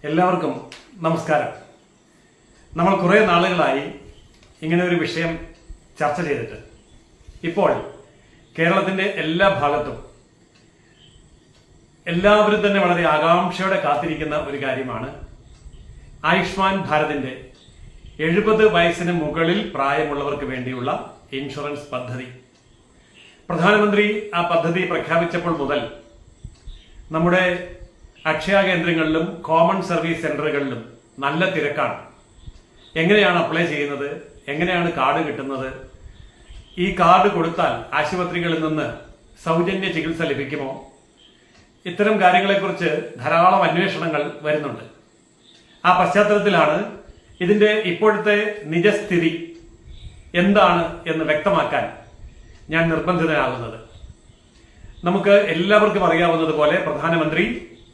എല്ലാവർക്കും നമസ്കാരം. നമ്മൾ കുറേ നാളുകളായി ഇങ്ങനെ ഒരു വിഷയം ചർച്ച ചെയ്തിട്ട് ഇപ്പോൾ കേരളത്തിന്റെ എല്ലാ ഭാഗത്തും എല്ലാവരും തന്നെ വളരെ ആകാംക്ഷയോടെ കാത്തിരിക്കുന്ന ഒരു കാര്യമാണ് ആയുഷ്മാൻ ഭാരതിന്റെ 70 വയസ്സിന് മുകളിൽ പ്രായമുള്ളവർക്ക് വേണ്ടിയുള്ള ഇൻഷുറൻസ് പദ്ധതി. പ്രധാനമന്ത്രി ആ പദ്ധതി പ്രഖ്യാപിച്ചപ്പോൾ മുതൽ നമ്മുടെ അക്ഷയ കേന്ദ്രങ്ങളിലും കോമൺ സർവീസ് സെന്ററുകളിലും നല്ല തിരക്കാണ്. എങ്ങനെയാണ് അപ്ലൈ ചെയ്യുന്നത്, എങ്ങനെയാണ് കാർഡ് കിട്ടുന്നത്, ഈ കാർഡ് കൊടുത്താൽ ആശുപത്രികളിൽ നിന്ന് സൗജന്യ ചികിത്സ ലഭിക്കുമോ, ഇത്തരം കാര്യങ്ങളെക്കുറിച്ച് ധാരാളം അന്വേഷണങ്ങൾ വരുന്നുണ്ട്. ആ പശ്ചാത്തലത്തിലാണ് ഇതിന്റെ ഇപ്പോഴത്തെ നിജസ്ഥിതി എന്താണ് എന്ന് വ്യക്തമാക്കാൻ ഞാൻ നിർബന്ധിതനാകുന്നത്. നമുക്ക് എല്ലാവർക്കും അറിയാവുന്നതുപോലെ പ്രധാനമന്ത്രി